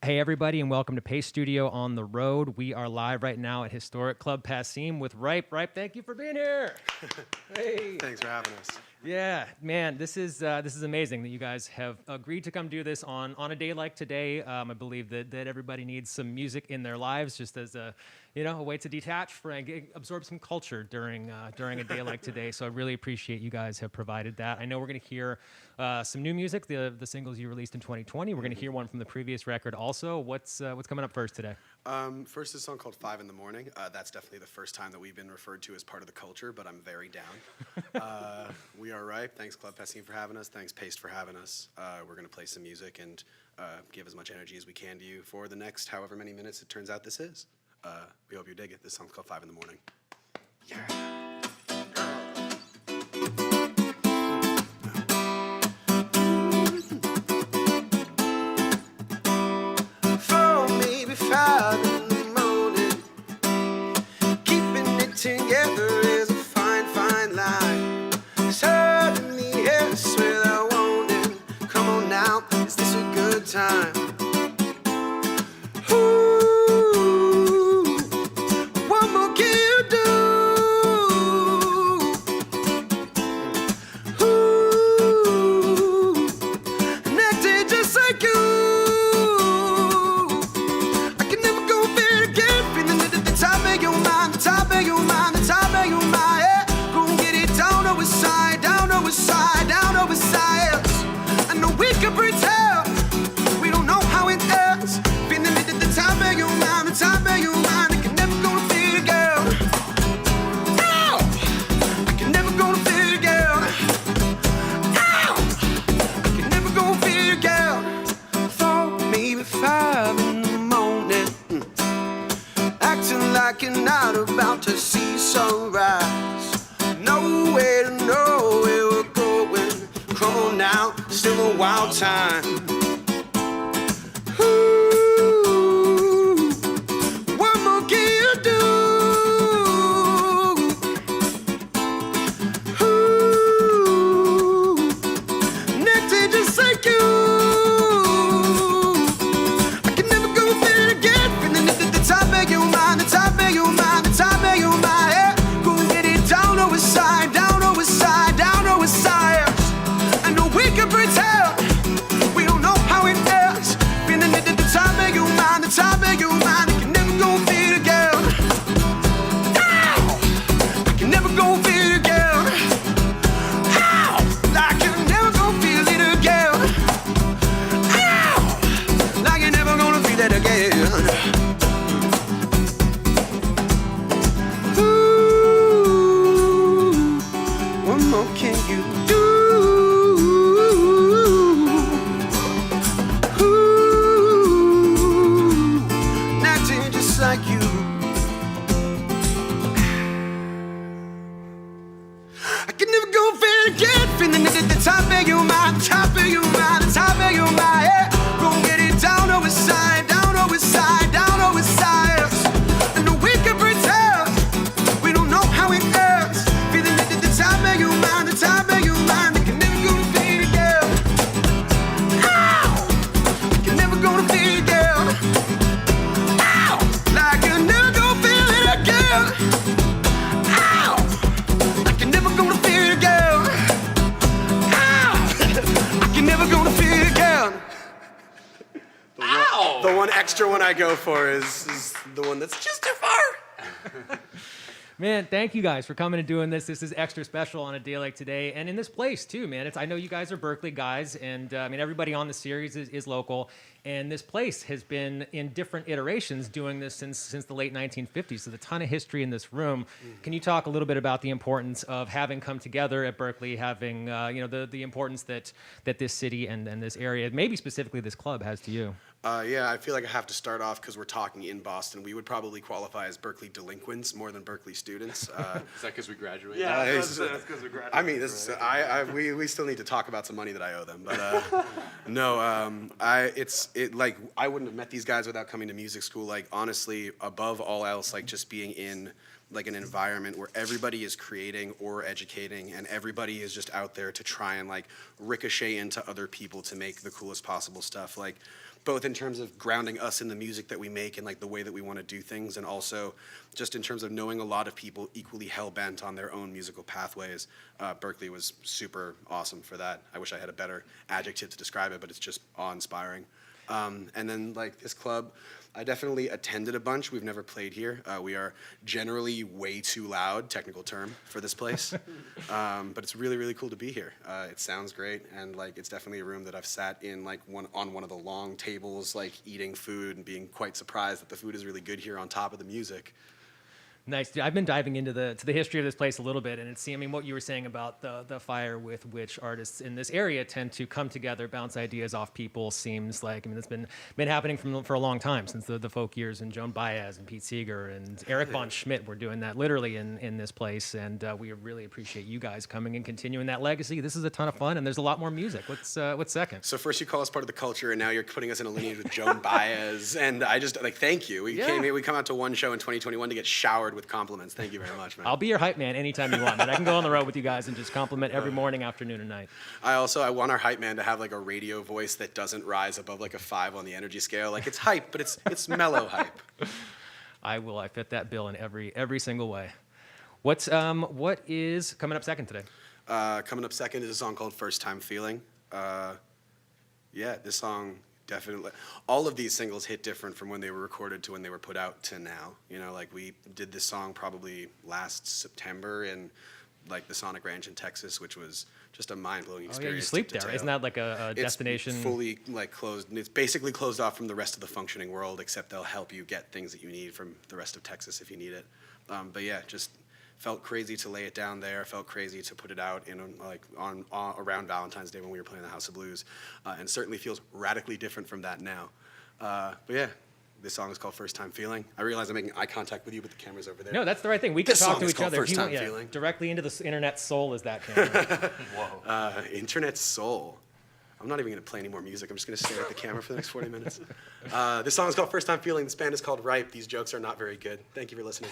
Hey everybody, and welcome to Pace Studio on the Road. We are live right now at historic Club Passim with Ripe. Ripe, thank you for being here. Hey. Thanks for having us. Yeah, man, this is amazing that you guys have agreed to come do this on a day like today. I believe that everybody needs some music in their lives, just as a way to detach and absorb some culture during a day like today. So I really appreciate you guys have provided that. I know we're going to hear some new music, the singles you released in 2020. We're going to hear one from the previous record also. What's coming up first today? First, a song called 5 in the Morning. That's definitely the first time that we've been referred to as part of the culture, but I'm very down. We are Ripe. Thanks, Club Passim, for having us. Thanks, Paste, for having us. We're going to play some music and give as much energy as we can to you for the next however many minutes it turns out this is. We hope you dig it. This song's called 5 in the Morning. Yeah. Together is a fine, fine line. Suddenly, yes, without warning. Come on now, is this a good time? Ooh, what more can you do? Ooh, and acting just like you. I can never go there again, feeling at the top of your mind, the top of your mind. Down over sides. I know we can pretend we don't know how it ends. Feeling it at the top of your mind, the top of your mind. I can never go to feel again. No, I can never go to feel again. No, I can never go to feel again. 4, maybe 5 in the morning, acting like you're not about to see sunrise. Nowhere to know where we're going. Come on now, still a wild time. Ooh, what more can you do? Ooh, nectar just like you. I can never go there again. Feeling it at the top of your mind, the top of your mind, the top of your mind. Yeah. Go get it down over side, down over side, down over side. I know we can pretend we don't know how it ends. Feeling it at the top of your mind, the top of your mind. I can never go feel it again. Ow! I can never go feel it again. Ow! I can never go feel it again. Ow! Like you're never gonna feel it again. Ooh, what more can you do? Like you, I can never go feel again. Feeling it at the top of your mind, top of your mind, the top of your mind. Yeah. Go get it down over side, down over side, down over side. I know we can pretend we don't know how it ends. Feeling it at the top of your mind, the top of your mind. I can never go to feel again. Ow! I can never go to feel again. I can never go feel it again. Ow! I can never go to feel it again. Ow! I can never go to feel it again. Ow! The one extra one I go for is the one that's just too far. Man, thank you guys for coming and doing this. This is extra special on a day like today, and in this place too, man. I know you guys are Berkeley guys, and everybody on the series is local, and this place has been in different iterations doing this since the late 1950s. So there's a ton of history in this room. Can you talk a little bit about the importance of having come together at Berkeley, having the importance that this city and this area, maybe specifically this club, has to you? Yeah, I feel like I have to start off because we're talking in Boston. We would probably qualify as Berkeley delinquents more than Berkeley students. Is that because we graduated? Yeah, that's because we graduated. I mean, this is, we still need to talk about some money that I owe them, but no, I wouldn't have met these guys without coming to music school. Like honestly, above all else, like just being in like an environment where everybody is creating or educating, and everybody is just out there to try and like ricochet into other people to make the coolest possible stuff. Like both in terms of grounding us in the music that we make and like the way that we want to do things, and also just in terms of knowing a lot of people equally hell-bent on their own musical pathways. Berkeley was super awesome for that. I wish I had a better adjective to describe it, but it's just awe-inspiring. And then like this club, I definitely attended a bunch. We've never played here. We are generally way too loud, technical term, for this place. But it's really, really cool to be here. It sounds great, and like it's definitely a room that I've sat in like on one of the long tables, like eating food and being quite surprised that the food is really good here on top of the music. Nice. Dude, I've been diving into the history of this place a little bit, and I mean, what you were saying about the fire with which artists in this area tend to come together, bounce ideas off people, seems like, I mean, it's been happening for a long time, since the folk years, and Joan Baez and Pete Seeger and Eric von Schmidt were doing that literally in this place, and we really appreciate you guys coming and continuing that legacy. This is a ton of fun, and there's a lot more music. What's second? So first you call us part of the culture, and now you're putting us in a lineage with Joan Baez, and I just like thank you. We came here. We come out to one show in 2021 to get showered with compliments. Thank you very much, man. I'll be your hype man anytime you want, man. I can go on the road with you guys and just compliment every morning, afternoon, and night. I want our hype man to have like a radio voice that doesn't rise above like a 5 on the energy scale. Like it's hype, but it's mellow hype. I fit that bill in every single way. What is coming up second today? Coming up second is a song called First Time Feeling. This song definitely, all of these singles hit different from when they were recorded to when they were put out to now. You know, like we did this song probably last September in like the Sonic Ranch in Texas, which was just a mind-blowing experience. Oh yeah, you sleep there. Isn't that like a destination? It's fully like closed. It's basically closed off from the rest of the functioning world, except they'll help you get things that you need from the rest of Texas if you need it. But yeah, just felt crazy to lay it down there. Felt crazy to put it out in on around Valentine's Day when we were playing the House of Blues, and certainly feels radically different from that now. But yeah, this song is called First Time Feeling. I realize I'm making eye contact with you, but the camera's over there. No, that's the right thing. We can This talk song to is each called other. First Time Feeling. Directly into the internet soul is that camera. Whoa. Internet Soul. I'm not even going to play any more music. I'm just going to stare at the camera for the next 40 minutes. This song is called First Time Feeling. This band is called Ripe. These jokes are not very good. Thank you for listening.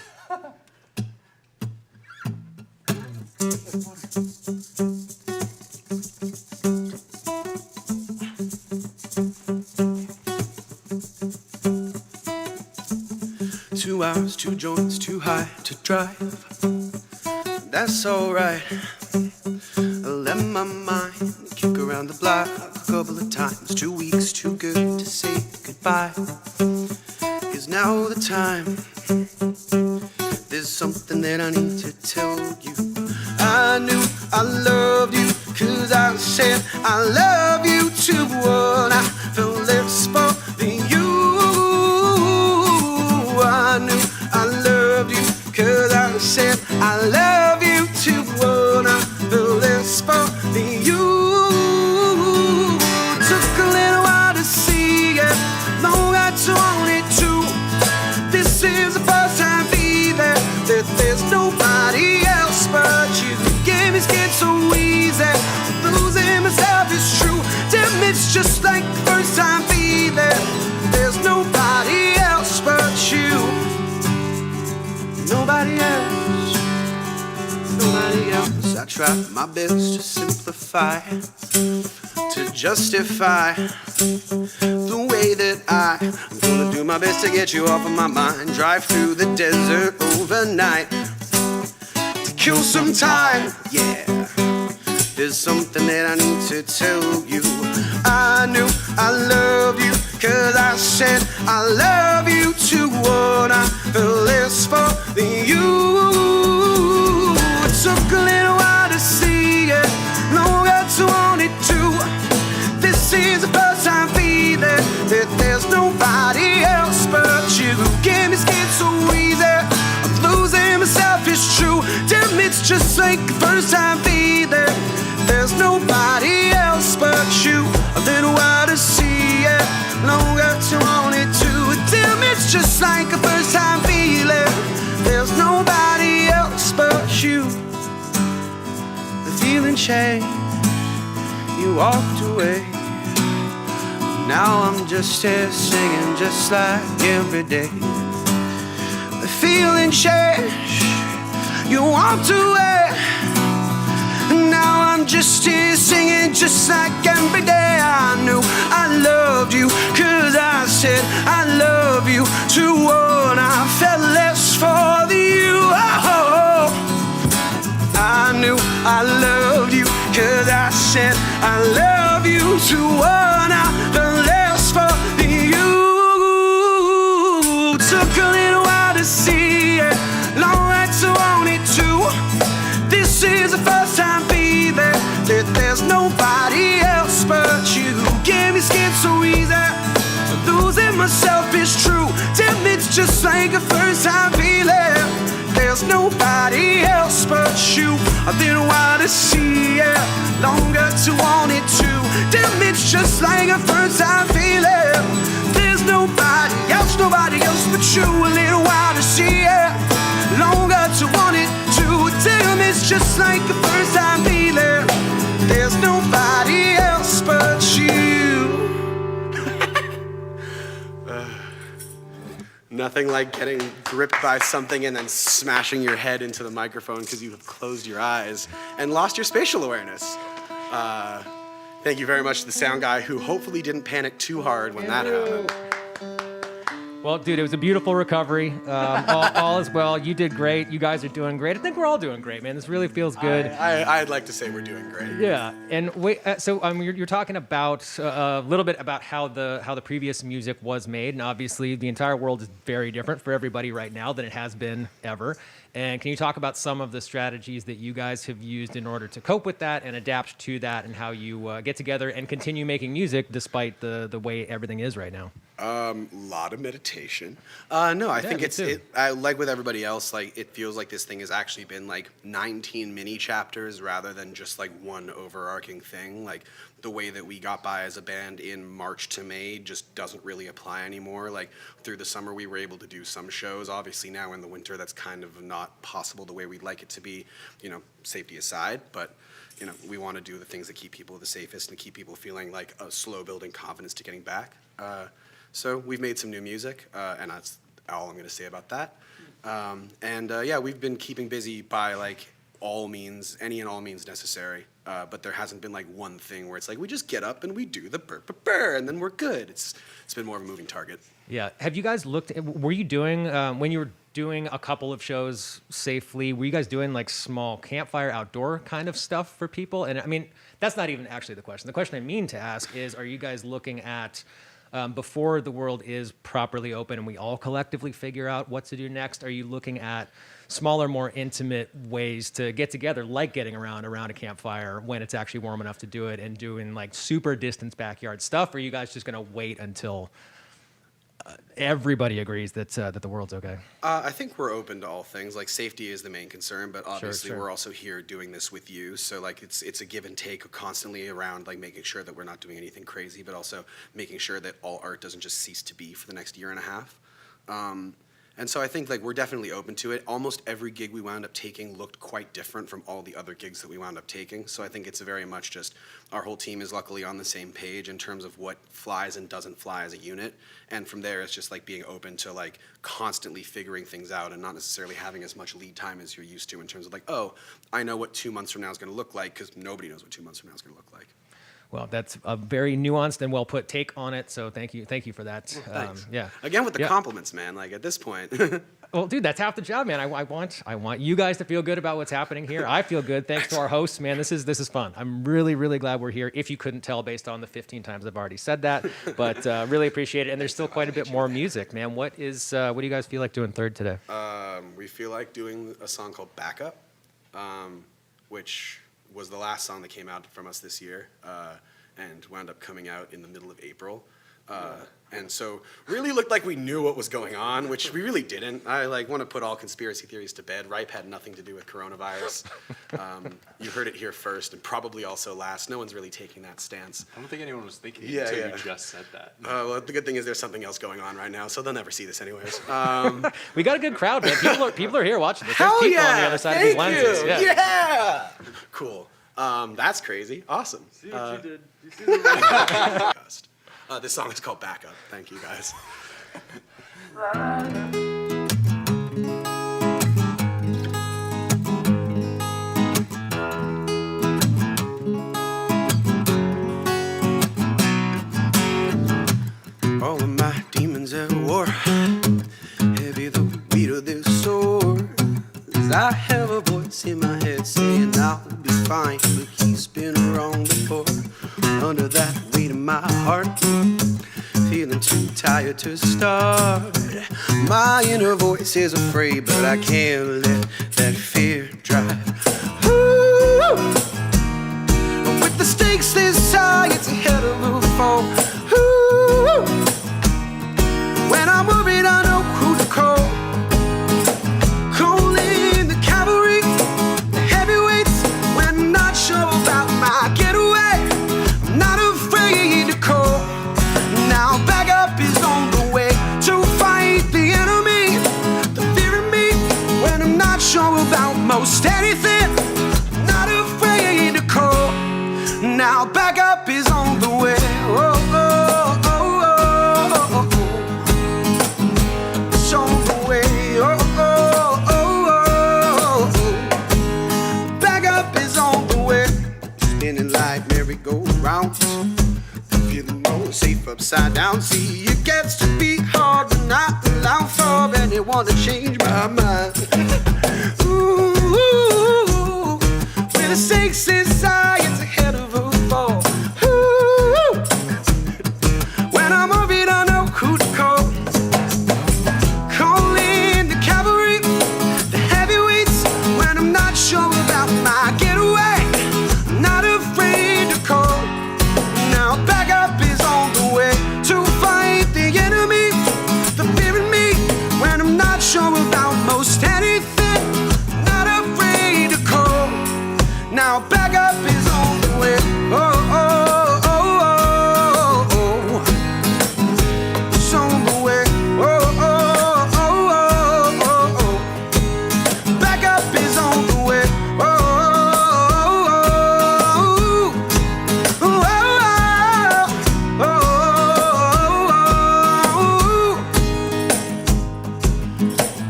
2 hours, 2 joints, too high to drive. That's alright. I let my mind kick around the block a couple of times. 2 weeks, too good to say goodbye. Is now the time. There's something that I need to tell you. I knew I loved you, 'cause I said I love you too. When I felt less for you. I knew I loved you, 'cause I said I love you too. When I felt less for you. Took a little while to see it, long I wanted to. This is the first time feeling that there's nobody else but you. The game is getting so easy, losing myself is true. Damn, it's just like the first time feeling. There's nobody else but you. Nobody else. Nobody else. I tried my best to simplify, to justify the way that I'm gonna do my best to get you off of my mind. Drive through the desert overnight to kill some time. Yeah, there's something that I need to tell you. I knew I loved you, 'cause I said I love you too. When I felt less for you. It took a little while to see it, longer to want it to. This is the first time feeling that there's nobody else but you. Game is getting so easy, I'm losing myself, it's true. Damn, it's just like the first time feeling. There's nobody else but you. A little while to see it, longer to want it to. Damn, it's just like a first time feeling. There's nobody else but you. The feeling changed, you walked away. Now I'm just here singing just like every day. The feeling changed. You walked away. Now I'm just here singing just like every day. I knew I loved you, cause I said I love you. To what I felt less for you. Oh, I knew I loved you, cause I said I love you. To what I felt less for you. Took a little while to see it, long like to want it too. This is the first time, baby, that there's nobody else but you. Gave me skin so easy, losing myself is true. Damn, it's just like a first time feeling. There's nobody else but you. I didn't want to see it, longer to want it too. Damn, it's just like a first time feeling. There's nobody else but you. A little while to see it, longer to want it too. Damn, it's just like a first time feeling. There's nobody else but you. Nothing like getting gripped by something and then smashing your head into the microphone because you have closed your eyes and lost your spatial awareness. Thank you very much to the sound guy who hopefully didn't panic too hard when that happened. Well, dude, it was a beautiful recovery. All is well. You did great. You guys are doing great. I think we're all doing great, man. This really feels good. I'd like to say we're doing great. Yeah, and wait. So you're talking about a little bit about how the previous music was made, and obviously the entire world is very different for everybody right now than it has been ever. And can you talk about some of the strategies that you guys have used in order to cope with that and adapt to that, and how you get together and continue making music despite the way everything is right now? Lot of meditation. No, I think like with everybody else, like it feels like this thing has actually been like 19 mini chapters rather than just like one overarching thing. Like the way that we got by as a band in March to May just doesn't really apply anymore. Like through the summer we were able to do some shows. Obviously now in the winter that's kind of not possible the way we'd like it to be, safety aside, but we want to do the things that keep people the safest and keep people feeling like a slow building confidence to getting back. So we've made some new music, and that's all I'm going to say about that. We've been keeping busy by like any and all means necessary. But there hasn't been like one thing where it's like we just get up and we do the burr and then we're good. It's been more of a moving target. Yeah. Have you guys were you doing, when you were doing a couple of shows safely, were you guys doing like small campfire outdoor kind of stuff for people? And I mean, that's not even actually the question. The question I mean to ask is, are you guys looking at, before the world is properly open and we all collectively figure out what to do next, are you looking at smaller, more intimate ways to get together, like getting around a campfire when it's actually warm enough to do it, and doing like super distance backyard stuff? Or are you guys just going to wait until everybody agrees that the world's okay? I think we're open to all things. Like safety is the main concern, but obviously Sure. we're also here doing this with you. So like it's a give and take constantly around like making sure that we're not doing anything crazy, but also making sure that all art doesn't just cease to be for the next year and a half. And so I think like we're definitely open to it. Almost every gig we wound up taking looked quite different from all the other gigs that we wound up taking. So I think it's very much just our whole team is luckily on the same page in terms of what flies and doesn't fly as a unit. And from there, it's just like being open to like constantly figuring things out and not necessarily having as much lead time as you're used to in terms of like, oh, I know what 2 months from now is going to look like, because nobody knows what 2 months from now is going to look like. Well, that's a very nuanced and well put take on it. So thank you for that. Well, thanks. Yeah. Again with the compliments, man. Like at this point. Well, dude, that's half the job, man. I want you guys to feel good about what's happening here. I feel good thanks to our hosts, man. This is fun. I'm really, really glad we're here. If you couldn't tell based on the 15 times I've already said that, but really appreciate it. And there's still quite a bit more music, man. What do you guys feel like doing third today? We feel like doing a song called Backup, which was the last song that came out from us this year, and wound up coming out in the middle of April. And so really looked like we knew what was going on, which we really didn't. I want to put all conspiracy theories to bed. Ripe had nothing to do with coronavirus. You heard it here first and probably also last. No one's really taking that stance. I don't think anyone was thinking it until you just said that. Well, the good thing is there's something else going on right now, so they'll never see this anyways. We got a good crowd, man. People are here watching this. There's Hell people yeah! on the other side of these lenses. You. Yeah! Cool. That's crazy. Awesome. See what you did. You see the this song is called Backup. Thank you, guys. at war. Heavy the weight of their swords. I have a voice in my head saying I'll be fine, but he's been wrong before. Under that weight of my heart, feeling too tired to start. My inner voice is afraid, but I can't let that fear drive. Ooh, with the stakes this high, it's a hell of a fall. Ooh, when I'm worried, I know who to call. Calling the cavalry, the heavyweights. When I'm not sure about my getaway, I'm not afraid to call. Now back up is on the way to fight the enemy. The fear in me when I'm not sure about most anything. I'm not afraid to call. Now back up is on the way. Oh, oh, oh, oh, oh, oh. It's on the way. Oh, oh, oh, oh, oh. Back up is on the way. Spinning like merry-go-rounds. Feeling more safe upside down. See, it gets to be hard to not allow for anyone to change my mind. Ooh, when the stakes inside, it's a hell of a fall. Ooh, when I'm worried, I know who to call. Calling the cavalry, the heavyweights. When I'm not sure about my getaway, I'm not afraid to call. Now back up is on the way to fight the enemy. The fear in me when I'm not sure about most anything. Not afraid to call. Now back up is on the way. Oh, oh, oh, oh, oh. It's on the way. Oh, oh, oh, oh, oh. Back up is on the way. Oh, oh, oh, oh.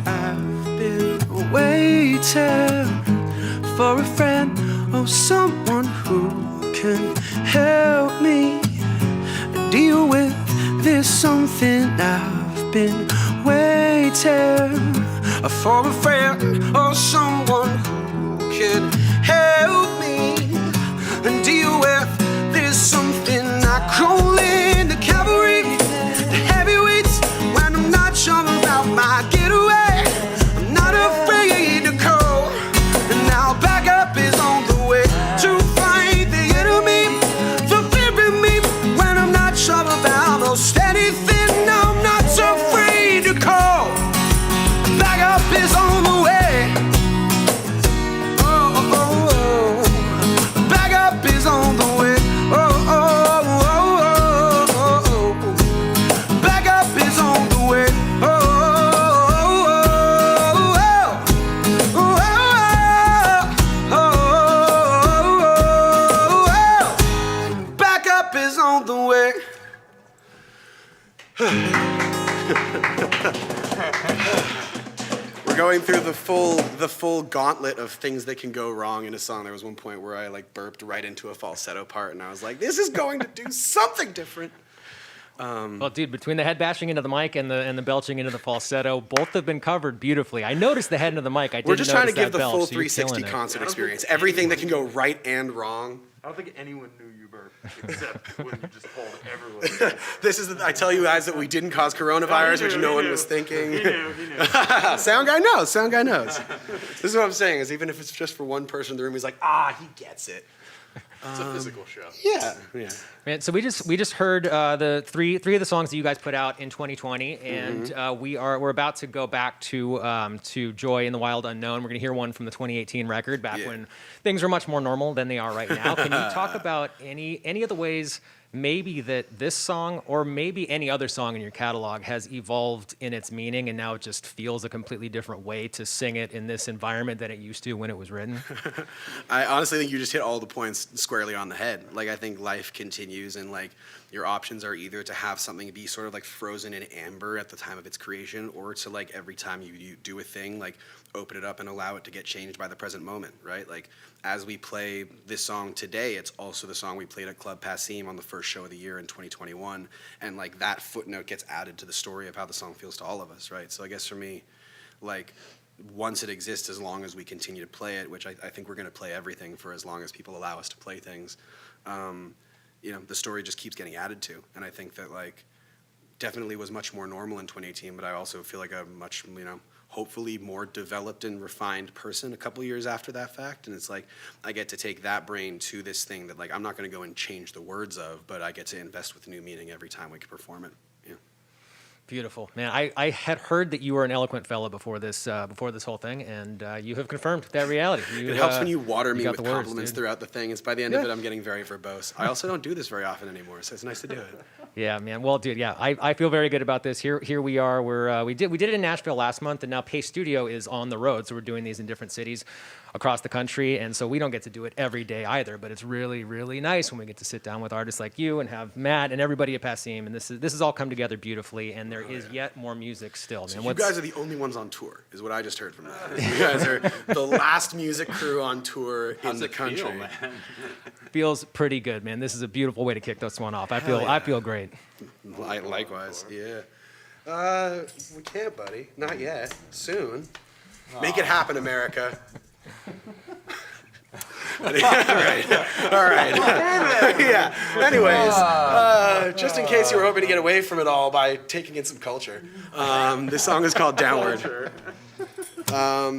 I've been waiting for a friend or someone who can help me deal with this something. I've been waiting for a friend or someone who can help me deal with this something. I call in the cavalry, the heavyweights. When I'm not sure about my getaway, I'm not afraid to call. And now back up is on the way to fight the enemy. The fear in me when I'm not sure about most anything. No, I'm not so afraid to call. Back up is on the way. Oh, oh, oh. Back up is on the way. Oh, oh, oh, oh, oh. Back up is on the way. Oh, oh, oh, oh, oh, oh. Back up is on the way. We're going through the full gauntlet of things that can go wrong in a song. There was one point where I like burped right into a falsetto part, and I was like, "This is going to do something different." Well, dude, between the head bashing into the mic and the belching into the falsetto, both have been covered beautifully. I noticed the head into the mic. I didn't We're just trying to notice give that the belch, full so you're 360 killing it. concert experience. Everything that can go right and wrong. I don't think anyone knew you burped except when you just told everyone. This is I tell you guys that we didn't cause coronavirus, which no one was thinking. He knew. Sound guy knows. Sound guy knows. This is what I'm saying. Is even if it's just for one person in the room, he's like, he gets it. It's a physical show. Yeah. Man, so we just heard the three of the songs that you guys put out in 2020, and we're about to go back to Joy in the Wild Unknown. We're gonna hear one from the 2018 record, back when things were much more normal than they are right now. Can you talk about any of the ways maybe that this song or maybe any other song in your catalog has evolved in its meaning and now it just feels a completely different way to sing it in this environment than it used to when it was written? I honestly think you just hit all the points squarely on the head. Like, I think life continues, and like your options are either to have something be sort of like frozen in amber at the time of its creation, or to like every time you do a thing, like open it up and allow it to get changed by the present moment, right? Like as we play this song today, it's also the song we played at Club Passim on the first first show of the year in 2021, and like that footnote gets added to the story of how the song feels to all of us, right? So I guess for me, like, once it exists, as long as we continue to play it, which I think we're going to play everything for as long as people allow us to play things, you know, the story just keeps getting added to. And I think that, like, definitely was much more normal in 2018, but I also feel like a much, you know, hopefully more developed and refined person a couple years after that fact. And it's like, I get to take that brain to this thing that, like, I'm not going to go and change the words of, but I get to invest with new meaning every time we can perform it. Yeah. Beautiful, man. I had heard that you were an eloquent fella before this whole thing, and you have confirmed that reality. It helps when you water me with the words, compliments dude. throughout the thing. It's by the end of it, I'm getting very verbose. I also don't do this very often anymore, so it's nice to do it. Yeah, man. Well, dude, yeah, I feel very good about this. Here we are. We did it in Nashville last month, and now Pace Studio is on the road, so we're doing these in different cities across the country, and so we don't get to do it every day either. But it's really, really nice when we get to sit down with artists like you and have Matt and everybody at Passim, and this has all come together beautifully. And there is yet more music still, So man. you guys are the only ones on tour, is what I just heard from that. You guys are the last music crew on tour in the country. Feel, man? Feels pretty good, man. This is a beautiful way to kick this one off. I feel great. Likewise, yeah. We can't, buddy. Not yet. Soon. Make it happen, America. All right. Yeah. Anyways, just in case you were hoping to get away from it all by taking in some culture, this song is called Downward.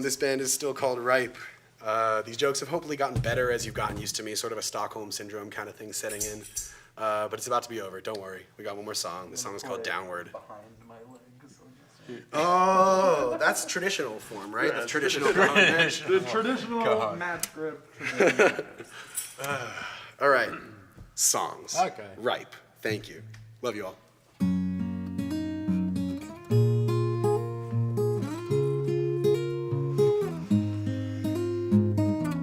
This band is still called Ripe. These jokes have hopefully gotten better as you've gotten used to me, sort of a Stockholm syndrome kind of thing setting in. But it's about to be over. Don't worry. We got one more song. This song is called Downward. Oh, that's traditional form, right? That's traditional. The traditional match grip. All right. Songs. Okay. Ripe. Thank you. Love you all.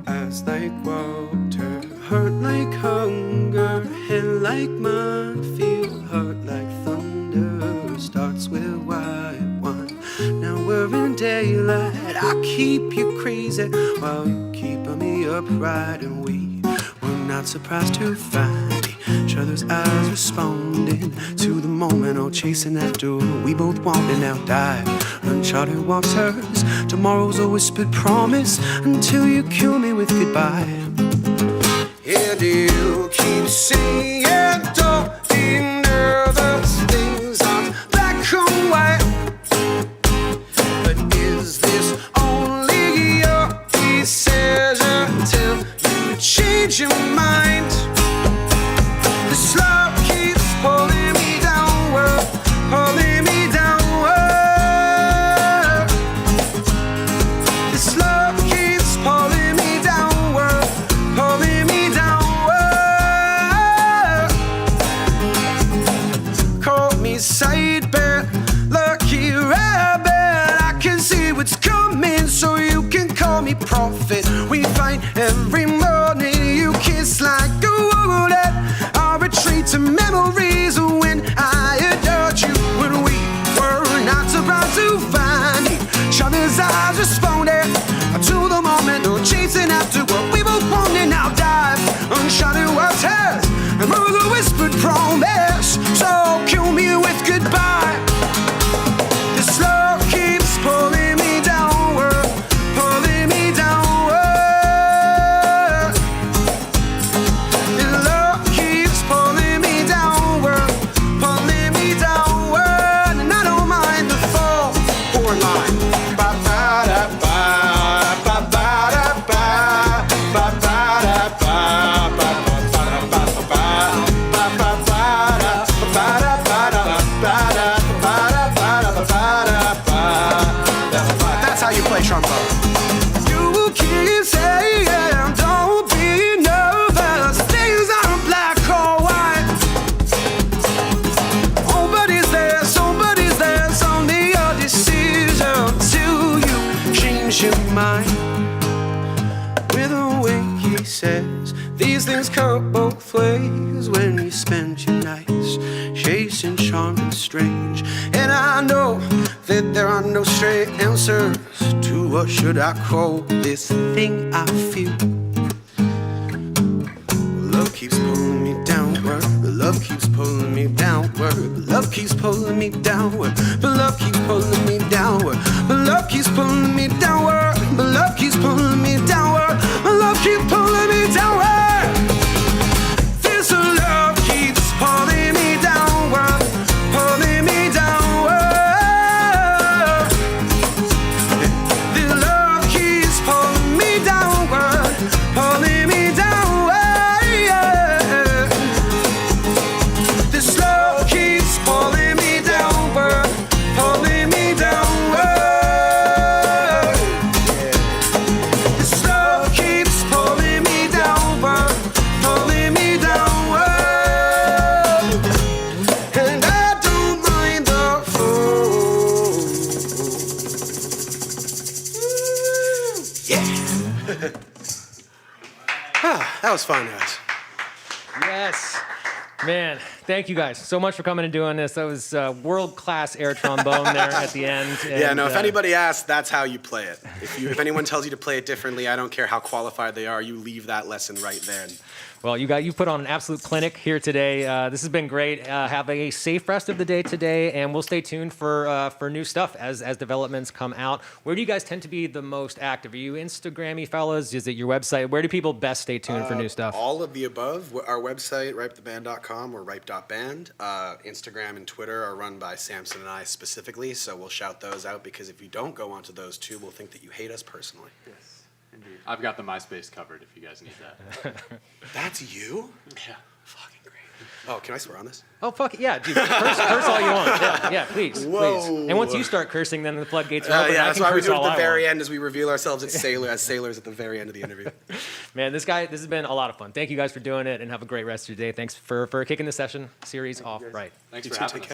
Eyes like water, heart like hunger, head like mine, feel heart like thunder. Starts with white wine. Now we're in daylight. I keep you crazy while you keep me upright, and we were not surprised to find each other's eyes responding to the moment, or chasing after what we both want and now dive uncharted waters. Tomorrow's a whispered promise until you kill me with goodbye. And you keep saying don't be nervous, things are black and white. But is this only your decision till you change your mind? This love keeps pulling me downward, pulling me downward. This love keeps pulling me downward, pulling me downward. Call me sideband, lucky rabbit. I can see what's coming, so you can call me prophet. We fight every morning, you kiss like a wounded. I retreat to memories of when I adored you, when we were not surprised to find each other's eyes responding to the moment, no chasing after what we both wanted. Now dive uncharted waters and move the whispered promise, so kill me with goodbye. This love keeps pulling me downward, pulling me downward. This love keeps pulling me downward, pulling me downward. And I don't mind the fall or line. Ba ba da ba, ba ba da ba, ba ba da ba, ba ba ba da ba ba ba ba da ba da ba da ba da ba da ba da ba. That's how you play trombone. You keep saying don't be nervous, things aren't black or white. Somebody's there, it's only your decision till you change your mind. With a wink he says these things cut both ways when you spend your nights chasing charming strange. And I know that there are no straight answers to what should I call this thing I feel. Love keeps pulling me downward, the love me downward. Love keeps pulling me downward. But love keeps pulling me downward. But love keeps pulling me downward. But love keeps pulling me downward. But love keeps pulling me downward. This love keeps pulling me downward. Pulling me downward. This love keeps pulling me downward. Pulling me downward. This love keeps pulling me downward. Pulling me downward. This love keeps pulling me downward. Pulling me downward. And I don't mind the fall. Yeah. That was fun, guys. Yes. Man, thank you guys so much for coming and doing this. That was world-class air trombone there at the end. Yeah, And, no, if anybody asks, that's how you play it. If anyone tells you to play it differently, I don't care how qualified they are, you leave that lesson right there. Well, you put on an absolute clinic here today. This has been great. Have a safe rest of the day today, and we'll stay tuned for new stuff as developments come out. Where do you guys tend to be the most active? Are you Instagrammy fellas? Is it your website? Where do people best stay tuned for new stuff? All of the above. Our website, ripetheband.com or ripe.band. Instagram and Twitter are run by Samson and I specifically, so we'll shout those out because if you don't go onto those two, we'll think that you hate us personally. Yes, indeed. I've got the MySpace covered if you guys need that. That's you? Yeah. Fucking great. Oh, can I swear on this? Oh, fuck it. Yeah, dude. Curse all you want. Yeah, please. Whoa. Please. And once you start cursing, then the floodgates are open. Yeah, I that's can why we curse do it all at the I very want. end as we reveal ourselves as sailors at the very end of the interview. Man, this has been a lot of fun. Thank you guys for doing it, and have a great rest of your day. Thanks for kicking the session series off right. Thanks You for too, having take us. care.